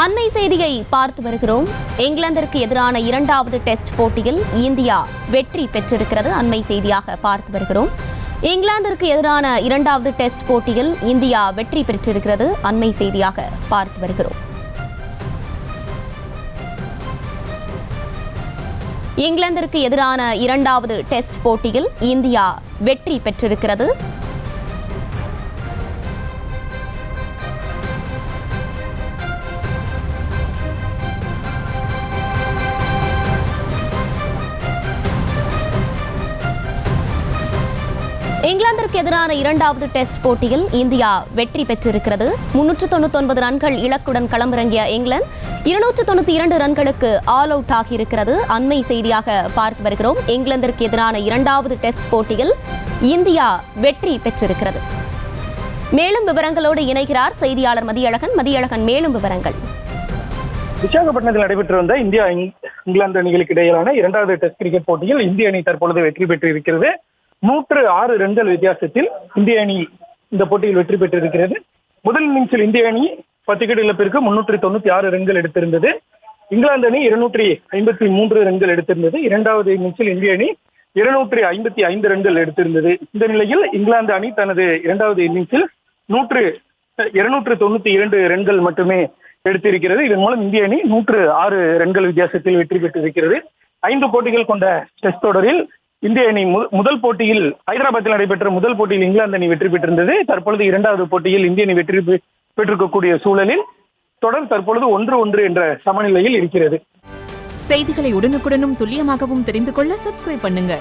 அண்மை செய்தியை பார்த்து வருகிறோம். இங்கிலாந்திற்கு எதிரான இரண்டாவது டெஸ்ட் போட்டியில் இந்தியா வெற்றி பெற்றிருக்கிறது. அண்மை செய்தியாக பார்த்து வருகிறோம். இங்கிலாந்திற்கு எதிரான இரண்டாவது டெஸ்ட் போட்டியில் இந்தியா வெற்றி பெற்றிருக்கிறது. அண்மை செய்தியாக பார்த்து வருகிறோம். இங்கிலாந்திற்கு எதிரான இரண்டாவது டெஸ்ட் போட்டியில் இந்தியா வெற்றி பெற்றிருக்கிறது. இங்கிலாந்திற்கு எதிரான இரண்டாவது டெஸ்ட் போட்டியில் இந்தியா வெற்றி பெற்றிருக்கிறது. 399 ரன்கள் இலக்குடன் களமிறங்கிய இங்கிலாந்து 292 ரன்களுக்கு ஆல் அவுட் ஆகியிருக்கிறது. அண்மை செய்தியாக பார்த்து வருகிறோம். இங்கிலாந்திற்கு எதிரான இரண்டாவது டெஸ்ட் போட்டியில் இந்தியா வெற்றி பெற்றிருக்கிறது. மேலும் விவரங்களோடு இணைகிறார் செய்தியாளர் மதியழகன். மதியழகன், மேலும் விவரங்கள். விசாகப்பட்டினத்தில் நடைபெற்று வந்த இந்தியா இங்கிலாந்து அணிகளுக்கு இடையிலான இரண்டாவது டெஸ்ட் கிரிக்கெட் போட்டியில் இந்திய அணி தற்பொழுது வெற்றி பெற்றிருக்கிறது. 106 ரன்கள் வித்தியாசத்தில் இந்திய அணி இந்த போட்டியில் வெற்றி பெற்றிருக்கிறது. முதல் இன்னிங்ஸில் இந்திய அணி 10 விக்கெட் இழப்பிற்கு 396 ரன்கள் எடுத்திருந்தது. இங்கிலாந்து அணி 253 ரன்கள் எடுத்திருந்தது. இரண்டாவது இன்னிங்ஸில் இந்திய அணி 255 ரன்கள் எடுத்திருந்தது. இந்த நிலையில் இங்கிலாந்து அணி தனது இரண்டாவது இன்னிங்ஸில் 292 ரன்கள் மட்டுமே எடுத்திருக்கிறது. இதன் மூலம் இந்திய அணி 106 ரன்கள் வித்தியாசத்தில் வெற்றி பெற்றிருக்கிறது. 5 போட்டிகள் கொண்ட டெஸ்ட் தொடரில் இந்திய அணி முதல் போட்டியில் ஹைதராபாத்தில் நடைபெற்ற முதல் போட்டியில் இங்கிலாந்து அணி வெற்றி பெற்றிருந்தது. தற்பொழுது இரண்டாவது போட்டியில் இந்திய அணி வெற்றி பெற்றிருக்கக்கூடிய சூழலில் தொடர் தற்பொழுது 1-1 என்ற சமநிலையில் இருக்கிறது. செய்திகளை உடனுக்குடனும் துல்லியமாகவும் தெரிந்து கொள்ள சப்ஸ்கிரைப் பண்ணுங்க.